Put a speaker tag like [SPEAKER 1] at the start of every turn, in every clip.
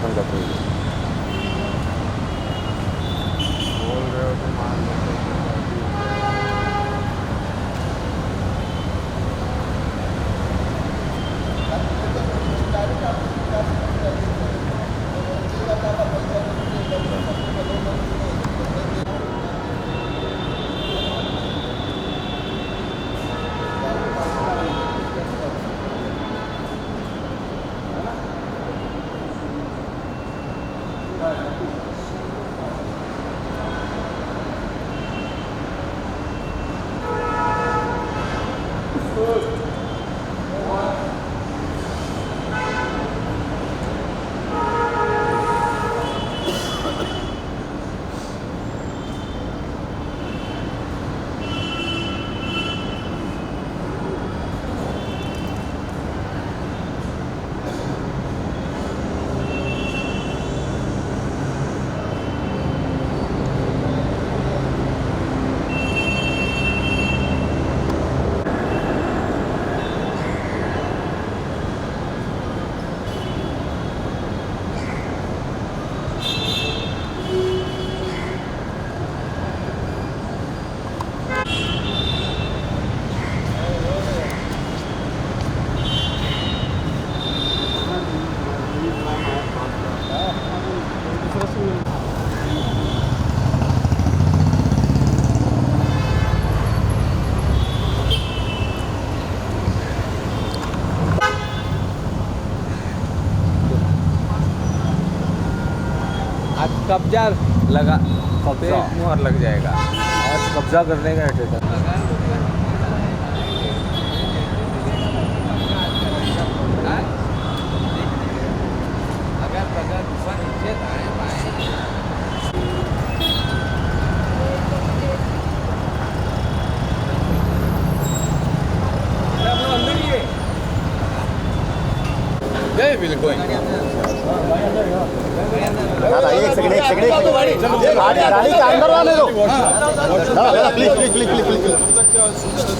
[SPEAKER 1] अपन कर रहे हैं।
[SPEAKER 2] बोल रहे हो तो मान लो।
[SPEAKER 1] आज कब्जा लगा,
[SPEAKER 2] कब्जा
[SPEAKER 1] मुहर लग जाएगा।
[SPEAKER 2] आज कब्जा करने का है।
[SPEAKER 3] एक सेकंड गाड़ी के अंदर वाले दो प्लीज प्लीज प्लीज प्लीज।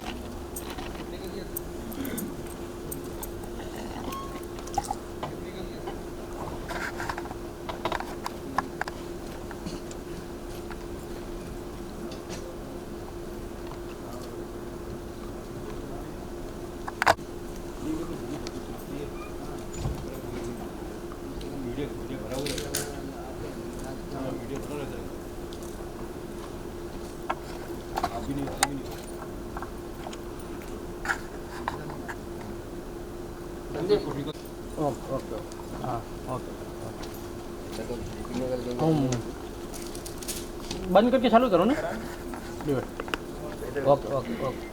[SPEAKER 4] बंद करके चालू करो ना। Okay okay okay okay.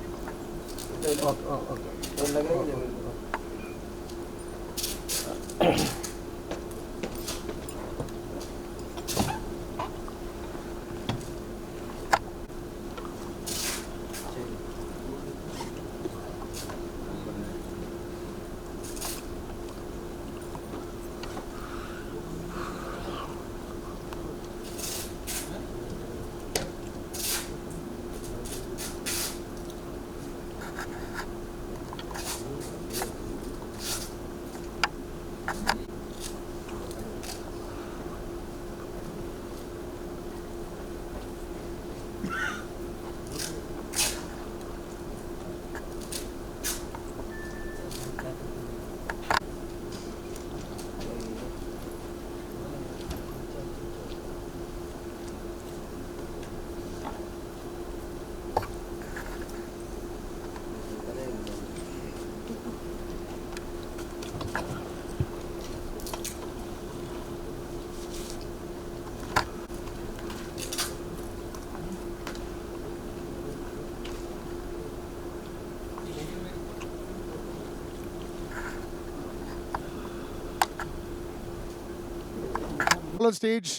[SPEAKER 3] Stage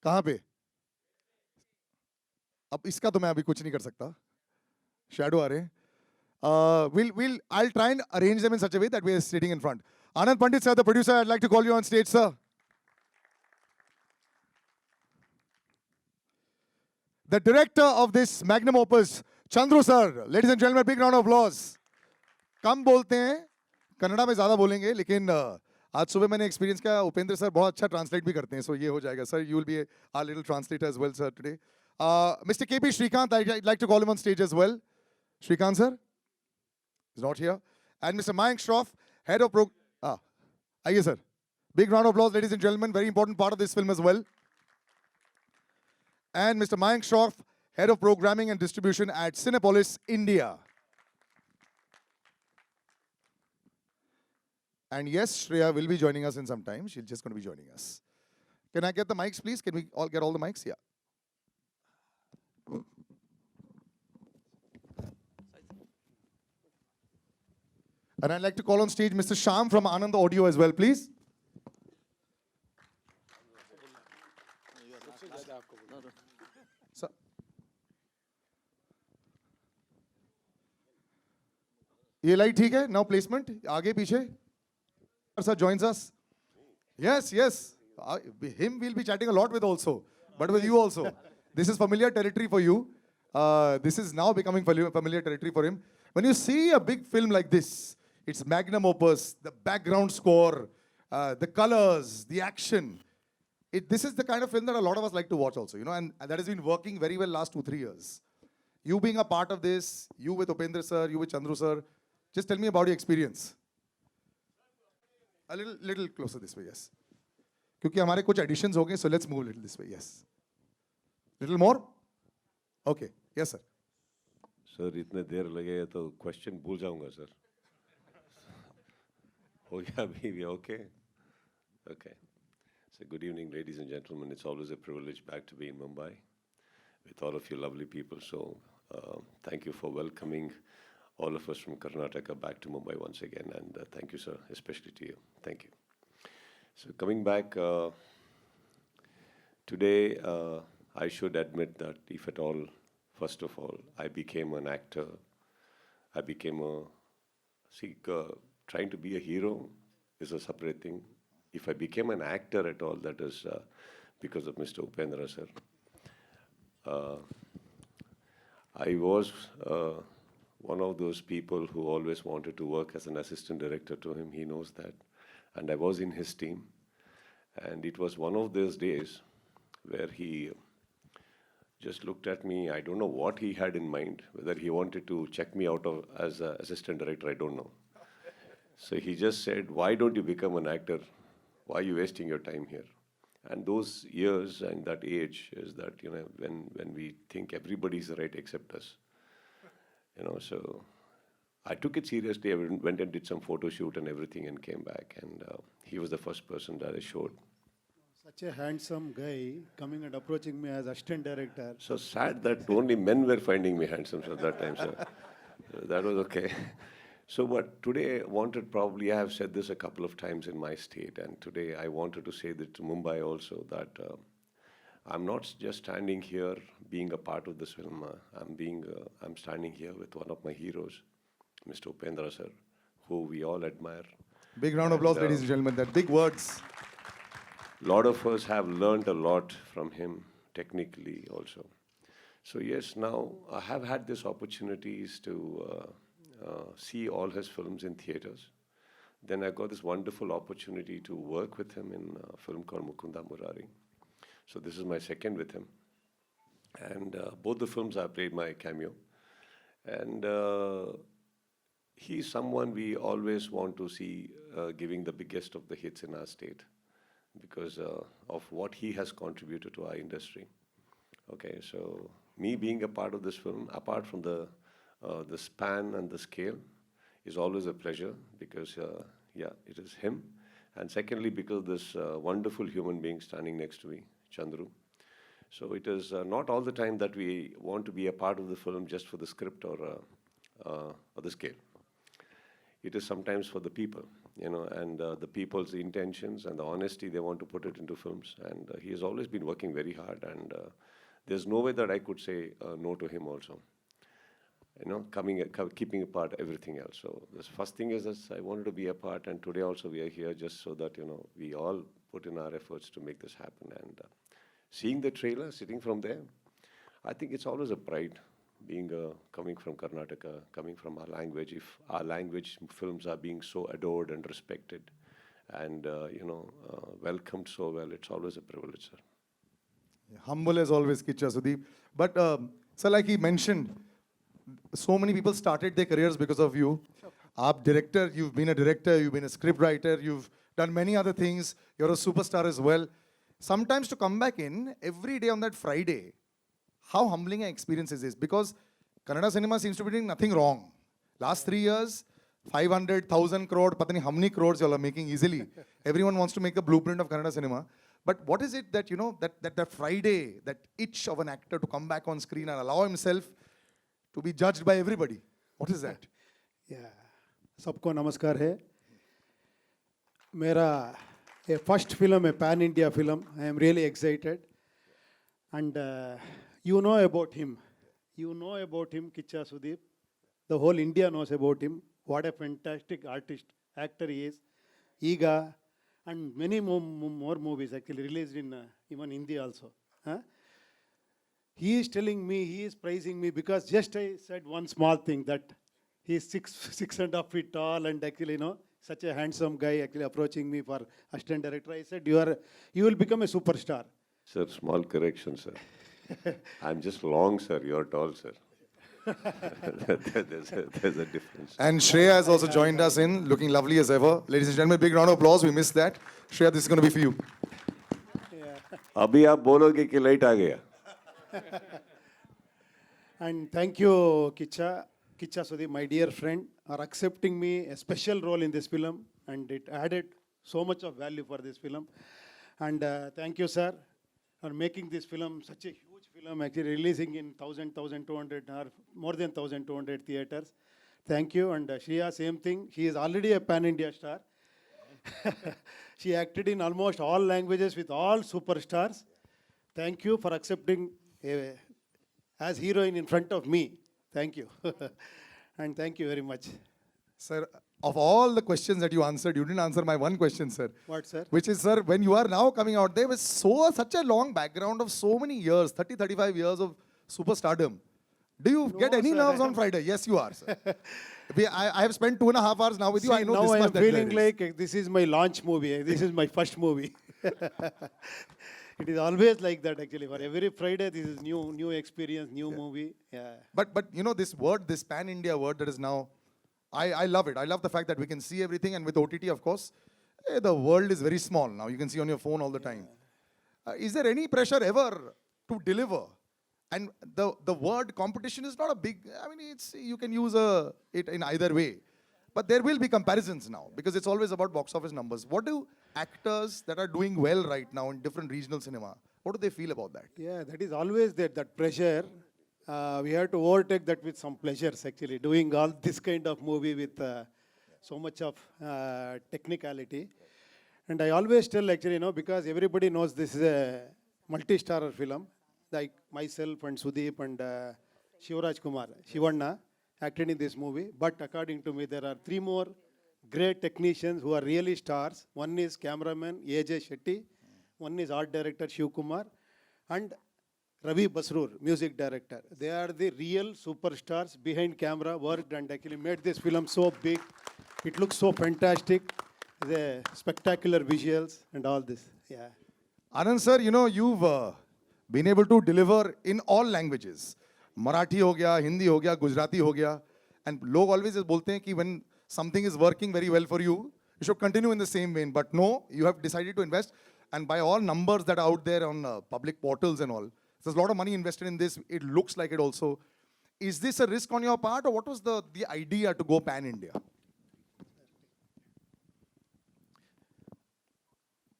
[SPEAKER 3] कहाँ पे? अब इसका तो मैं अभी कुछ नहीं कर सकता, शैडो आ रहे हैं। I'll try and arrange them in such a way that we are sitting in front. Anand Pandit sir, the producer, I'd like to call you on stage, sir. The director of this magnum opus, Chandru sir. Ladies and gentlemen, big round of applause. कम बोलते हैं, कन्नड़ा में ज़्यादा बोलेंगे, लेकिन आज सुबह मैंने experience किया, उपेंद्र सर बहुत अच्छा ट्रांसलेट भी करते हैं, सो ये हो जाएगा sir. You will be our little translator as well sir today. Mr. KP Srikanth, I'd like to call him on stage as well. Srikanth sir is not here. And Mr. Mayank Shroff, head of आइए sir. Big round of applause, ladies and gentlemen. Very important part of this film as well. And Mr. Mayank Shroff, head of programming and distribution at Cinepolis, India. And yes, Shreya will be joining us in some time. She's just going to be joining us. Can I get the mics, please? Can we all get all the mics? Yeah. And I'd like to call on stage Mr. Shyam from Anand Audio as well, please. Sir. ये light ठीक है? Now placement. आगे पीछे. Sir joins us. Yes, yes. Him we'll be chatting a lot with also, but with you also. This is familiar territory for you. This is now becoming familiar territory for him. When you see a big film like this, it's magnum opus, the background score, the colors, the action. This is the kind of film that a lot of us like to watch also, you know, and that has been working very well last 2-3 years. You being a part of this, you with Upendra sir, you with Chandru sir, just tell me about your experience. A little closer this way, yes. क्योंकि हमारे कुछ additions हो गए, so let's move a little this way, yes. Little more? Okay, yes sir.
[SPEAKER 5] Sir इतने देर लगेगा तो question भूल जाऊंगा सर. हो गया अभी okay? Okay. So good evening, ladies and gentlemen. It's always a privilege back to be in Mumbai with all of you lovely people. So thank you for welcoming all of us from Karnataka back to Mumbai once again. And thank you, sir, especially to you. Thank you. So coming back, today I should admit that if at all, first of all, I became an actor. I became trying to be a hero is a separate thing. If I became an actor at all, that is because of Mr. Upendra, sir. I was one of those people who always wanted to work as an assistant director to him. He knows that. And I was in his team. And it was one of those days where he just looked at me. I don't know what he had in mind, whether he wanted to check me out as an assistant director, I don't know. So he just said, why don't you become an actor? Why are you wasting your time here? And those years and that age is that, you know, when we think everybody's right except us. You know, so I took it seriously. I went and did some photo shoot and everything and came back. And he was the first person that I showed.
[SPEAKER 6] Such a handsome guy coming and approaching me as assistant director.
[SPEAKER 5] So sad that only men were finding me handsome at that time, sir. So that was okay. So but today I have said this a couple of times in my state, and today I wanted to say that to Mumbai also that I'm not just standing here being a part of this film. I'm standing here with one of my heroes, Mr. Upendra sir, who we all admire.
[SPEAKER 3] Big round of applause, ladies and gentlemen. That big words.
[SPEAKER 5] A lot of us have learned a lot from him, technically also. So yes, now I have had these opportunities to see all his films in theaters. Then I got this wonderful opportunity to work with him in a film called Mukunda Murari. So this is my second with him. And both the films I played my cameo. And he's someone we always want to see giving the biggest of the hits in our state because of what he has contributed to our industry. Okay, so me being a part of this film, apart from the span and the scale, is always a pleasure because, yeah, it is him. And secondly, because this wonderful human being standing next to me, Chandru. So it is not all the time that we want to be a part of the film just for the script or the scale. It is sometimes for the people, you know, and the people's intentions and the honesty they want to put it into films. And he has always been working very hard, and there's no way that I could say no to him also. You know, keeping apart everything else. So the first thing is that I wanted to be a part, and today also we are here just so that, you know, we all put in our efforts to make this happen. And seeing the trailer, sitting from there, I think it's always a pride being coming from Karnataka, coming from our language. If our language films are being so adored and respected, and welcomed so well. It's always a privilege, sir.
[SPEAKER 3] Humble as always, Kicha Sudeep. But, sir, like he mentioned, so many people started their careers because of you. Aap director, you've been a director, you've been a script writer, you've done many other things. You're a superstar as well. Sometimes to come back in every day on that Friday, how humbling an experience is this? Because Kannada cinema seems to be doing nothing wrong. Last 3 years, 500,000 crore, patani how many crores you all are making easily. Everyone wants to make a blueprint of Kannada cinema. But what is it that, that Friday, that itch of an actor to come back on screen and allow himself to be judged by everybody? What is that?
[SPEAKER 6] Yeah. सबको नमस्कार है. मेरा ये first film है, pan India film. I am really excited. And you know about him. You know about him, Kicha Sudeep. The whole India knows about him. What a fantastic artist, actor he is. Iga, and many more movies actually released in even Hindi also. Huh? He is telling me, he is praising me because just I said one small thing that he is 6.5 feet tall and actually, such a handsome guy actually approaching me for assistant director. I said, you will become a superstar.
[SPEAKER 5] Sir, small correction, sir. I'm just long, sir. You're tall, sir. there's a difference.
[SPEAKER 3] And Shreya has also joined us in, looking lovely as ever. Ladies and gentlemen, big round of applause. We missed that. Shreya, this is going to be for you.
[SPEAKER 5] अभी आप बोलोगे कि light आ गया.
[SPEAKER 6] And thank you, Kicha Sudeep, my dear friend, are accepting me a special role in this film, and it added so much of value for this film. And thank you, sir, for making this film such a huge film, actually releasing in 1,200 or more than 1,200 theaters. Thank you. And Shriya, same thing. She is already a pan-India star. She acted in almost all languages with all superstars. Thank you for accepting as heroine in front of me. Thank you. And thank you very much.
[SPEAKER 3] Sir, of all the questions that you answered, you didn't answer my one question, sir.
[SPEAKER 6] What, sir?
[SPEAKER 3] Which is, sir, when you are now coming out there with such a long background of so many years, 30, 35 years of superstardom, do you get any
[SPEAKER 6] sir,
[SPEAKER 3] nerves on Friday? Yes, you are, sir. I have spent 2.5 hours now with you. I know
[SPEAKER 6] now
[SPEAKER 3] this
[SPEAKER 6] I am
[SPEAKER 3] much that
[SPEAKER 6] feeling
[SPEAKER 3] there is.
[SPEAKER 6] like this is my launch movie. This is my first movie. It is always like that actually. For every Friday, this is new experience, new movie. Yeah.
[SPEAKER 3] But this word, this pan-India word that is now, I love it. I love the fact that we can see everything, and with OTT, of course, the world is very small now. You can see on your phone all the time. Is there any pressure ever to deliver? And the word competition is not a big, you can use it in either way. But there will be comparisons now, because it's always about box office numbers. What do actors that are doing well right now in different regional cinema, what do they feel about that?
[SPEAKER 6] Yeah, that is always there, that pressure. We have to overtake that with some pleasures actually, doing all this kind of movie with so much of technicality. And I always tell actually, because everybody knows this is a multi-starrer film, like myself and Sudeep and Shivraj Kumar, Shivanna, acted in this movie. But according to me, there are 3 more great technicians who are really stars. One is cameraman AJ Shetty, one is art director Shiv Kumar, and Ravi Basrur, music director. They are the real superstars behind camera, worked and actually made this film so big. It looks so fantastic. The spectacular visuals and all this. Yeah.
[SPEAKER 3] Anand sir, you've been able to deliver in all languages. Marathi ho gaya, Hindi ho gaya, Gujarati ho gaya. And log always bolte hain ki when something is working very well for you, you should continue in the same vein. But no, you have decided to invest. And by all numbers that are out there on public portals and all, there's a lot of money invested in this. It looks like it also. Is this a risk on your part, or what was the idea to go pan-India?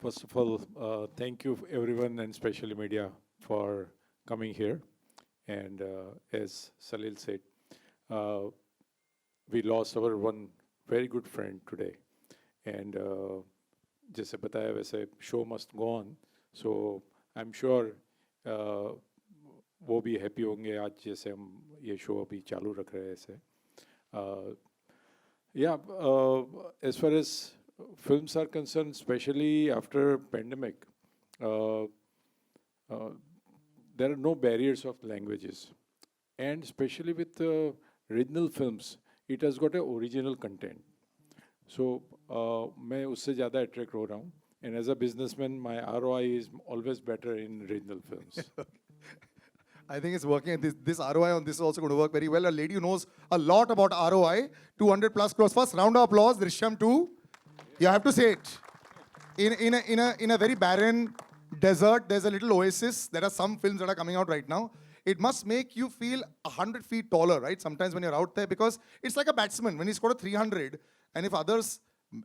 [SPEAKER 7] First of all, thank you everyone, and especially media, for coming here. And as Salil said, we lost our one very good friend today. And जैसे बताया वैसे show must go on. So I'm sure वो भी happy होंगे आज जैसे हम ये show अभी चालू रख रहे हैं ऐसे. Yeah, as far as films are concerned, especially after pandemic, there are no barriers of languages. And especially with regional films, it has got an original content. So मैं उससे ज़्यादा अट्रैक्ट हो रहा हूँ. And as a businessman, my ROI is always better in regional films.
[SPEAKER 3] I think it's working. This ROI on this is also going to work very well. A lady who knows a lot about ROI, 200 plus crores. First round of applause, Drishyam 2. You have to say it. In a very barren desert, there's a little oasis. There are some films that are coming out right now. It must make you feel 100 feet taller, right? Sometimes when you're out there, because it's like a batsman. When he scored a 300, and if others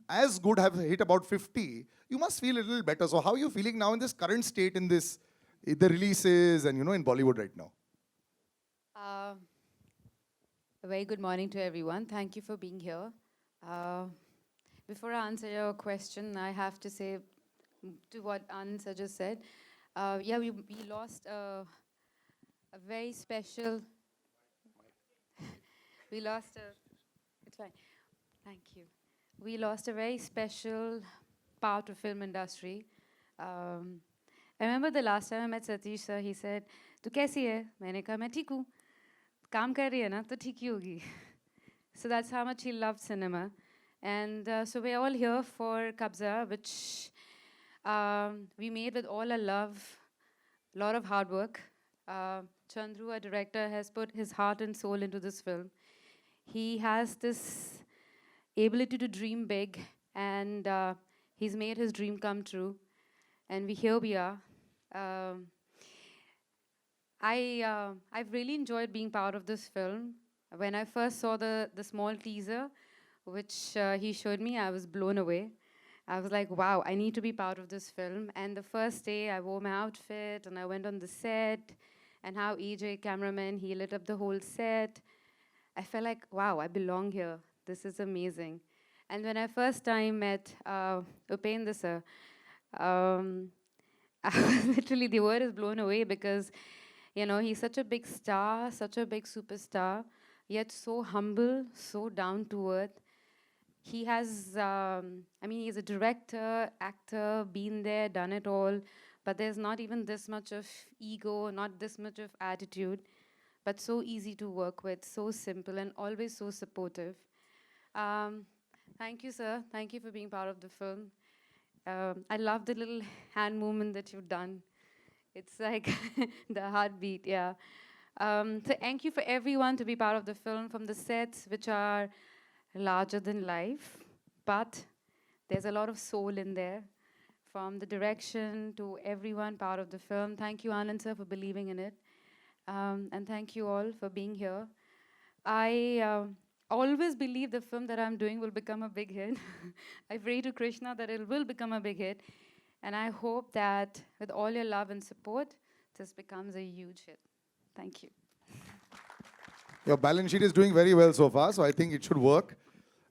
[SPEAKER 3] as good have hit about 50, you must feel a little better. So how are you feeling now in this current state, in this, the releases and, in Bollywood right now?
[SPEAKER 8] A very good morning to everyone. Thank you for being here. Before I answer your question, I have to say to what Anand sir just said. Yeah, we lost a very special. We lost a. It's fine. Thank you. We lost a very special part of film industry. I remember the last time I met Satish sir, he said, "Tu kaisi hai?" मैंने कहा मैं ठीक हूँ. काम कर रही है ना तो ठीक ही होगी. So that's how much he loved cinema. And so we're all here for Kabzaa, which we made with all our love, a lot of hard work. CHANDRU, our director, has put his heart and soul into this film. He has this ability to dream big, and he's made his dream come true. And here we are. I've really enjoyed being part of this film. When I first saw the small teaser, which he showed me, I was blown away. I was like, wow, I need to be part of this film. And the first day, I wore my outfit, and I went on the set, and how EJ, cameraman, he lit up the whole set. I felt like, wow, I belong here. This is amazing. And when I first time met Upendra sir, literally the word is blown away because, he's such a big star, such a big superstar, yet so humble, so down to earth. He has, he's a director, actor, been there, done it all, but there's not even this much of ego, not this much of attitude, but so easy to work with, so simple, and always so supportive. Thank you, sir. Thank you for being part of the film. I love the little hand movement that you've done. It's like the heartbeat, yeah. So thank you for everyone to be part of the film, from the sets, which are larger than life, but there's a lot of soul in there. From the direction to everyone part of the film. Thank you, Anand sir, for believing in it. And thank you all for being here. I always believe the film that I'm doing will become a big hit. I pray to Krishna that it will become a big hit. And I hope that with all your love and support, this becomes a huge hit. Thank you.
[SPEAKER 3] Your balance sheet is doing very well so far, so I think it should work.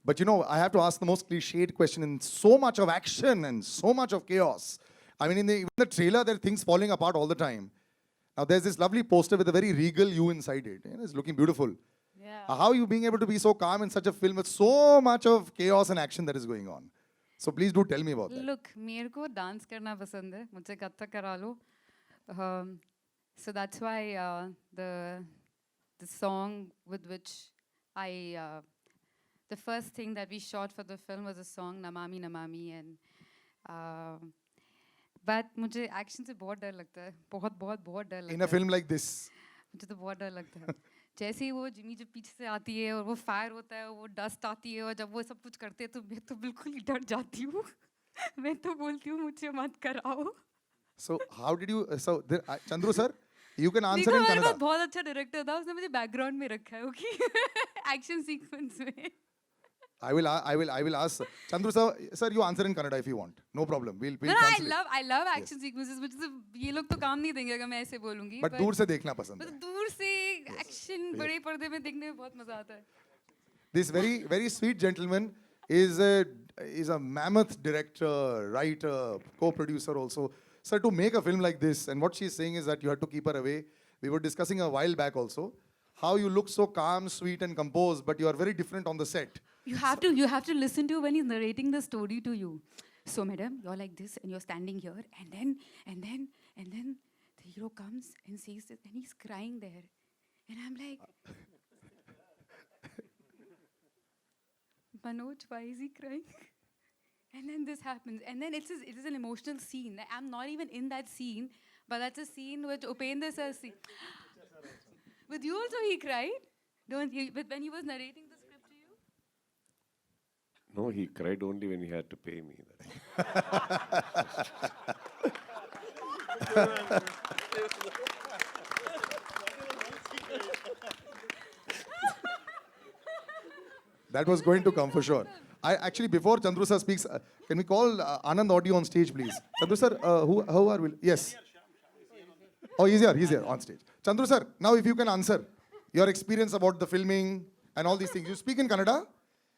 [SPEAKER 3] But I have to ask the most cliched question. In so much of action and so much of chaos, even the trailer, there are things falling apart all the time. Now there's this lovely poster with a very regal you inside it. It's looking beautiful.
[SPEAKER 8] Yeah.
[SPEAKER 3] How are you being able to be so calm in such a film with so much of chaos and action that is going on? So please do tell me about that.
[SPEAKER 8] Look, मेरे को dance करना पसंद है. मुझे कथक करा लो. So that's why the song with which the first thing that we shot for the film was a song Namami Namami, and but मुझे action से बहुत डर लगता है. बहुत डर लगता है.
[SPEAKER 3] In a film like this.
[SPEAKER 8] मुझे तो बहुत डर लगता है. जैसे ही वो जिमी जब पीछे से आती है और वो फायर होता है, वो डस्ट आती है, और जब वो सब कुछ करते हैं तो मैं तो बिल्कुल ही डर जाती हूँ. मैं तो बोलती हूँ मुझे मत कराओ.
[SPEAKER 3] So how did you? Chandru sir, you can answer in
[SPEAKER 8] मेरे
[SPEAKER 3] Kannada.
[SPEAKER 8] पास बहुत अच्छा डायरेक्टर था, उसने मुझे बैकग्राउंड में रखा है, ओके, एक्शन सीक्वेंस में.
[SPEAKER 3] I will ask Chandru sir, you answer in Kannada if you want. No problem. We'll
[SPEAKER 8] No,
[SPEAKER 3] translate.
[SPEAKER 8] I love action sequences, मुझे ये लोग तो काम नहीं देंगे अगर मैं ऐसे बोलूँगी.
[SPEAKER 3] But दूर से देखना पसंद है.
[SPEAKER 8] दूर से एक्शन बड़े पर्दे में देखने में बहुत मजा आता है.
[SPEAKER 3] This very sweet gentleman is a mammoth director, writer, co-producer also. Sir, to make a film like this, and what she's saying is that you had to keep her away. We were discussing a while back also how you look so calm, sweet, and composed, but you are very different on the set.
[SPEAKER 8] You have to listen to when he's narrating the story to you. So, madam, you're like this, and you're standing here, and then the hero comes and sees this, and he's crying there, and I'm like, Manoj, why is he crying? And then this happens. And then it is an emotional scene. Like, I'm not even in that scene, but that's a scene which Upendra sir see. With you also he cried? Don't you? But when he was narrating the script to you?
[SPEAKER 5] No, he cried only when he had to pay me.
[SPEAKER 3] That was going to come for sure. I actually, before Chandru sir speaks, can we call Anand Audio on stage, please? Chandru sir, how are we? Yes. Oh, he's here on stage. Chandru sir, now if you can answer your experience about the filming and all these things. You speak in Kannada,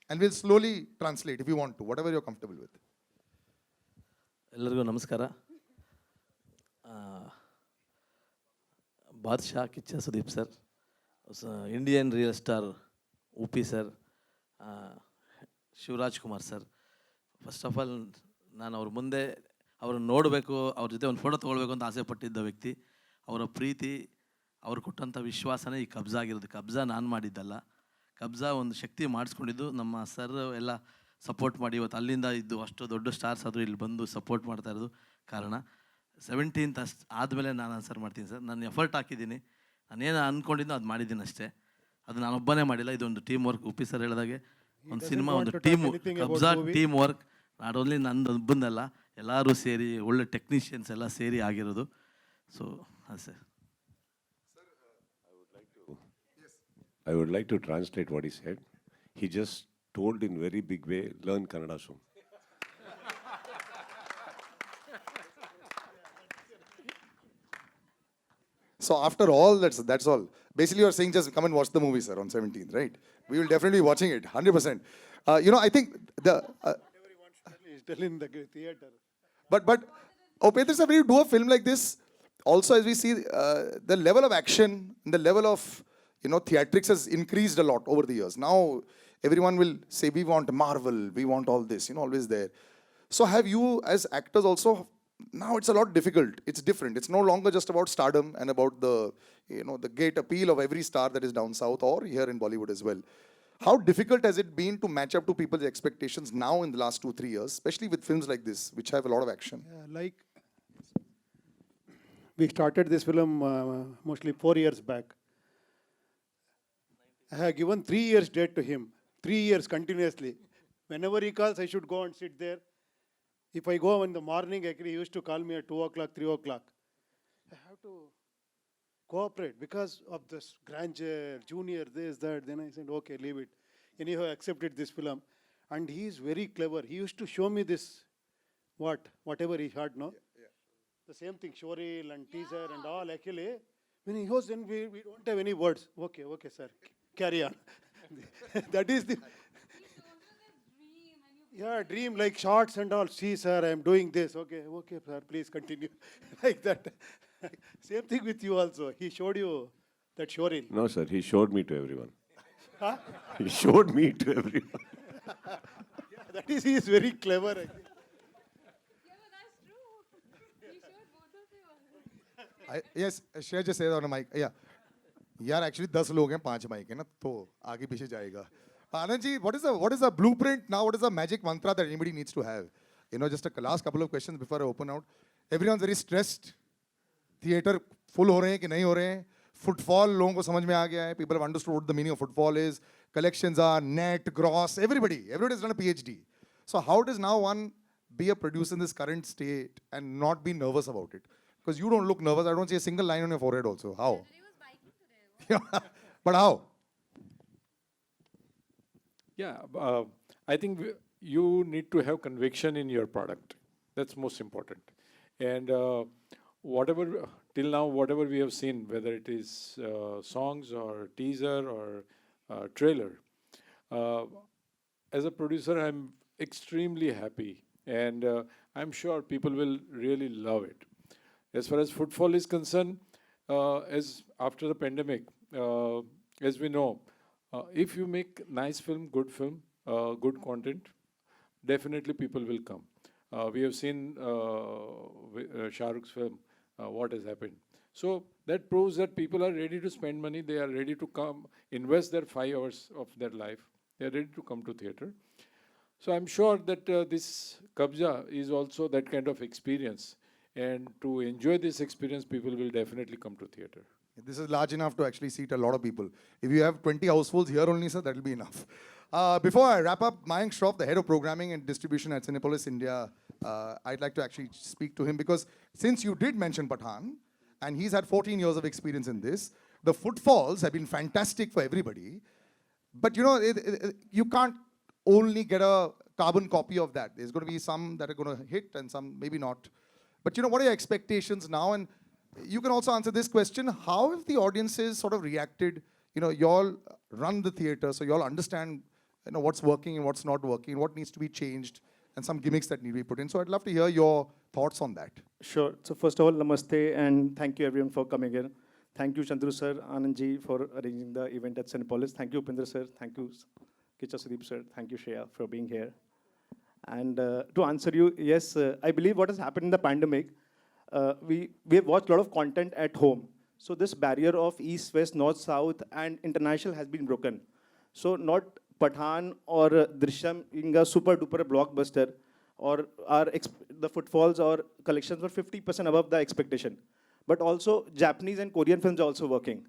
[SPEAKER 3] and we'll slowly translate if you want to, whatever you're comfortable with.
[SPEAKER 9] ಎಲ್ಲರಿಗೂ ನಮಸ್ಕಾರ. Baadshah Kichcha Sudeep sir, Indian real star Uppi sir, Shivaraj Kumar sir. First of all ನಾನು ಅವ್ರ ಮುಂದೆ ಅವ್ರನ್ನ ನೋಡಬೇಕು, ಅವ್ರ ಜೊತೆ ಒಂದು ಫೋಟೋ ತೊಗೊಳ್ಬೇಕು ಅಂತ ಆಸೆ ಪಟ್ಟಿದ್ದ ವ್ಯಕ್ತಿ. ಅವರ ಪ್ರೀತಿ, ಅವ್ರು ಕೊಟ್ಟಂಥ ವಿಶ್ವಾಸನೇ ಈ ಕಬ್ಜಾ ಆಗಿರೋದು. ಕಬ್ಜಾ ನಾನು ಮಾಡಿದ್ದಲ್ಲ, ಕಬ್ಜಾ ಒಂದು ಶಕ್ತಿ ಮಾಡಿಸ್ಕೊಂಡಿದ್ದು ನಮ್ಮ ಸರ್ ಎಲ್ಲ ಸಪೋರ್ಟ್ ಮಾಡಿ ಇವತ್ತು ಅಲ್ಲಿಂದ ಇದ್ದು ಅಷ್ಟು ದೊಡ್ಡ ಸ್ಟಾರ್ಸ್ ಆದರೂ ಇಲ್ಲಿ ಬಂದು ಸಪೋರ್ಟ್ ಮಾಡ್ತಾ ಇರೋದು ಕಾರಣ. 17th ಅಷ್ಟು ಆದಮೇಲೆ ನಾನು ಆನ್ಸರ್ ಮಾಡ್ತೀನಿ ಸರ್. ನಾನು ಎಫರ್ಟ್ ಹಾಕಿದ್ದೀನಿ, ನಾನೇನು ಅಂದ್ಕೊಂಡಿದ್ದೋ ಅದು ಮಾಡಿದ್ದೀನಿ ಅಷ್ಟೇ. ಅದು ನಾನೊಬ್ಬನೇ ಮಾಡಿಲ್ಲ, ಇದೊಂದು ಟೀಮ್ ವರ್ಕ್. ಉಪಿ ಸರ್ ಹೇಳಿದಾಗೆ ಒಂದು ಸಿನಿಮಾ ಒಂದು team, Kabzaa team work. Not only ನಂದು ಒಬ್ಬಂದಲ್ಲ, ಎಲ್ಲರೂ ಸೇರಿ ಒಳ್ಳೆ ಟೆಕ್ನಿಷಿಯನ್ಸ್ ಎಲ್ಲ ಸೇರಿ ಆಗಿರೋದು. ಸೊ ಹಾಂ sir.
[SPEAKER 5] I would like to translate what he said. He just told in very big way, learn Kannada soon.
[SPEAKER 3] So after all, that's all. Basically, you're saying just come and watch the movie, sir, on 17th, right? We will definitely be watching it, 100%. I think the...
[SPEAKER 6] He's still in the theater.
[SPEAKER 3] But Upendra sir, when you do a film like this, also as we see, the level of action, the level of, theatrics has increased a lot over the years. Now, everyone will say, we want Marvel, we want all this, always there. So have you, as actors also, now it's a lot difficult. It's different. It's no longer just about stardom and about the, the gate appeal of every star that is down south or here in Bollywood as well. How difficult has it been to match up to people's expectations now in the last 2-3 years, especially with films like this, which have a lot of action?
[SPEAKER 6] Yeah, we started this film mostly 4 years back. I have given 3 years date to him, 3 years continuously. Whenever he calls, I should go and sit there. If I go in the morning, actually, he used to call me at 2 o'clock, 3 o'clock. I have to cooperate because of this grandeur, junior, this, that. Then I said, okay, leave it. Anyhow, I accepted this film. And he is very clever. He used to show me this, whatever he had, no? Yeah. The same thing, showreel and teaser and all, actually. When he goes, then we don't have any words. Okay, sir, carry on. That is the... Yeah, dream like shots and all. See, sir, I am doing this. Okay, sir, please continue. Like that. Same thing with you also. He showed you that showreel.
[SPEAKER 5] No, sir, he showed me to everyone.
[SPEAKER 6] Huh?
[SPEAKER 5] He showed me to everyone.
[SPEAKER 6] Yeah, that is, he is very clever. I think.
[SPEAKER 8] Yeah, but that's true. He showed both of you.
[SPEAKER 3] Yes, Shreya just said on a mic. Yeah. यार actually 10 लोग हैं, 5 mic है ना, तो आगे पीछे जाएगा. Anand ji, what is the blueprint now? What is the magic mantra that anybody needs to have? Just a last couple of questions before I open out. Everyone's very stressed. Theater full हो रहे हैं कि नहीं हो रहे हैं? Footfall लोगों को समझ में आ गया है. People have understood what the meaning of footfall is. Collections are net, gross. Everybody's done a PhD. So how does now one be a producer in this current state and not be nervous about it? Because you don't look nervous. I don't see a single line on your forehead also. How? But how?
[SPEAKER 7] Yeah, I think you need to have conviction in your product. That's most important. And till now, whatever we have seen, whether it is songs or teaser or trailer, as a producer, I'm extremely happy. And I'm sure people will really love it. As far as footfall is concerned, as after the pandemic, as we know, if you make nice film, good content, definitely people will come. We have seen Shah Rukh's film, what has happened. So that proves that people are ready to spend money. They are ready to come, invest their 5 hours of their life. They are ready to come to theater. So I'm sure that this Kabzaa is also that kind of experience. And to enjoy this experience, people will definitely come to theatre.
[SPEAKER 3] This is large enough to actually seat a lot of people. If you have 20 households here only, sir, that will be enough. Before I wrap up, Mayank Shroff, the head of programming and distribution at Cinepolis India, I'd like to actually speak to him because since you did mention Pathan, and he's had 14 years of experience in this, the footfalls have been fantastic for everybody. But you know, you can't only get a carbon copy of that. There's going to be some that are going to hit and some maybe not. But you know, what are your expectations now? And you can also answer this question. How have the audiences sort of reacted? You know, you all run the theatre, so you all understand, you know, what's working and what's not working, what needs to be changed, and some gimmicks that need to be put in. So I'd love to hear your thoughts on that.
[SPEAKER 10] Sure. So first of all, namaste, and thank you everyone for coming here. Thank you, Chandru sir, Anandji, for arranging the event at Cinepolis. Thank you, UPENDRA sir. Thank you, KICCHA SUDEEP sir. Thank you, SHRIYA, for being here. And to answer you, yes, I believe what has happened in the pandemic, we have watched a lot of content at home. So this barrier of East, West, North, South, and international has been broken. So not Pathan or Drishyam being a super duper blockbuster, or the footfalls or collections were 50% above the expectation. But also Japanese and Korean films are also working.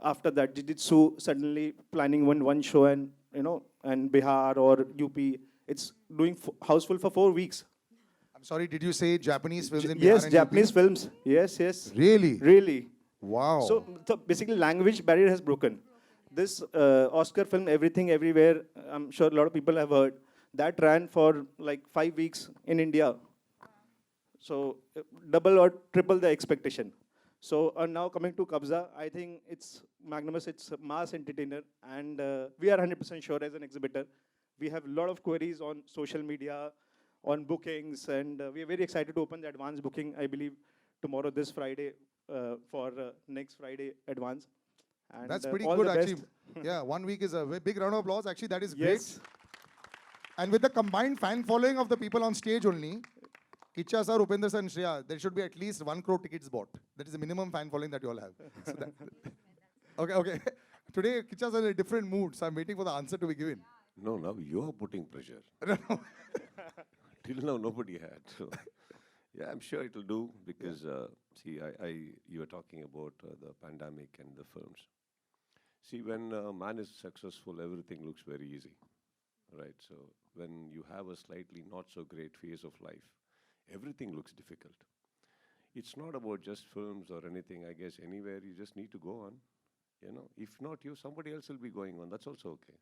[SPEAKER 10] After that, Jujitsu suddenly planning one show, and you know, and Bihar or UP, it's doing houseful for 4 weeks.
[SPEAKER 3] I'm sorry, did you say Japanese films in Bihar
[SPEAKER 10] Yes,
[SPEAKER 3] and
[SPEAKER 10] Japanese
[SPEAKER 3] UP?
[SPEAKER 10] films. Yes, yes.
[SPEAKER 3] Really?
[SPEAKER 10] Really.
[SPEAKER 3] Wow.
[SPEAKER 10] So basically language barrier has broken. This Oscar film, Everything Everywhere, I'm sure a lot of people have heard, that ran for like 5 weeks in India. So double or triple the expectation. So now coming to Kabzaa, I think it's magnanimous, it's a mass entertainer, and we are 100% sure as an exhibitor. We have a lot of queries on social media, on bookings, and we are very excited to open the advance booking, I believe, tomorrow, this Friday, for next Friday advance. And
[SPEAKER 3] that's pretty
[SPEAKER 10] all
[SPEAKER 3] good,
[SPEAKER 10] the
[SPEAKER 3] actually.
[SPEAKER 10] best.
[SPEAKER 3] Yeah, 1 week is a very big round of applause. Actually, that is great.
[SPEAKER 10] Yes.
[SPEAKER 3] And with the combined fan following of the people on stage only, KICCHA sir, UPENDRA sir, and SHRIYA, there should be at least 1 crore tickets bought. That is the minimum fan following that you all have. So okay. Today, KICCHA sir is in a different mood, so I'm waiting for the answer to be given.
[SPEAKER 5] No, now you're putting pressure. Till now, nobody had. So, yeah, I'm sure it'll do because, see, you were talking about the pandemic and the films. See, when a man is successful, everything looks very easy, right? So when you have a slightly not so great phase of life, everything looks difficult. It's not about just films or anything, I guess, anywhere. You just need to go on, you know. If not you, somebody else will be going on. That's also okay.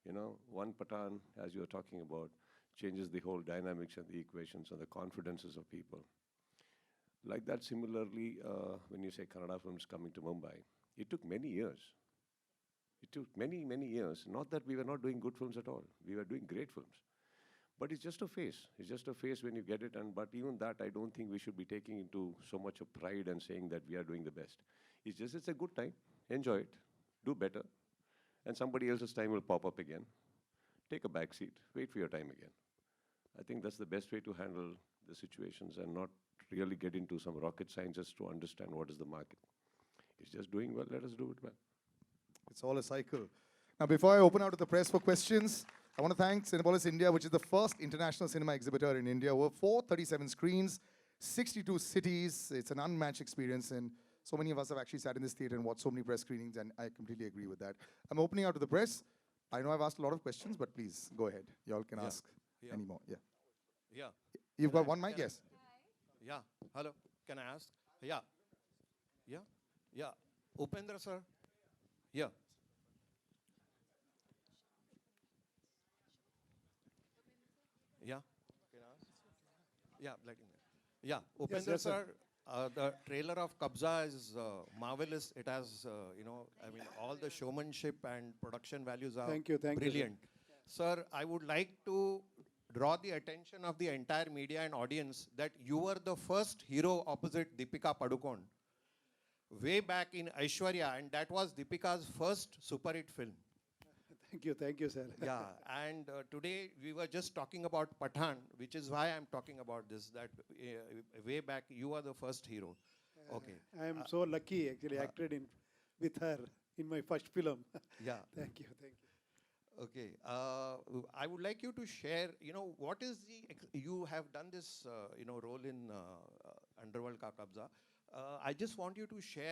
[SPEAKER 5] You know, one Pathan, as you were talking about, changes the whole dynamics and the equations and the confidences of people. Like that, similarly, when you say Kannada films coming to Mumbai, it took many years. It took many, many years. Not that we were not doing good films at all. We were doing great films. But it's just a phase. It's just a phase when you get it. But even that, I don't think we should be taking into so much of pride and saying that we are doing the best. It's just, it's a good time. Enjoy it. Do better. And somebody else's time will pop up again. Take a back seat. Wait for your time again. I think that's the best way to handle the situations and not really get into some rocket science just to understand what is the market. It's just doing well. Let us do it well.
[SPEAKER 3] It's all a cycle. Now, before I open out to the press for questions, I want to thank Cinepolis India, which is the first international cinema exhibitor in India. Over 437 screens, 62 cities. It's an unmatched experience, and so many of us have actually sat in this theater and watched so many press screenings, and I completely agree with that. I'm opening out to the press. I know I've asked a lot of questions, but please, go ahead. You all can ask any more. Yeah.
[SPEAKER 11] Yeah.
[SPEAKER 3] You've got one mic? Yes.
[SPEAKER 11] Yeah. Hello. Can I ask? Yeah. Yeah. Yeah. Upendra sir. Yeah. Yeah. Yeah. Like yeah. Upendra
[SPEAKER 6] yes,
[SPEAKER 11] sir. The trailer of Kabzaa is marvelous. It has, you know, I mean, all the showmanship and production values are
[SPEAKER 6] Thank you,
[SPEAKER 11] brilliant. Sir, I would like to draw the attention of the entire media and audience that you were the first hero opposite Deepika Padukone way back in SHRIYA, and that was Deepika's first super hit film.
[SPEAKER 6] Thank you, sir.
[SPEAKER 11] Yeah, and today we were just talking about Pathan, which is why I'm talking about this, that way back you are the first hero. Okay.
[SPEAKER 6] I am so lucky, actually, acted with her in my first film.
[SPEAKER 11] Yeah.
[SPEAKER 6] Thank you.
[SPEAKER 11] Okay. I would like you to share, what is you have done this, role in Underworld Ka Kabzaa. I just want you to share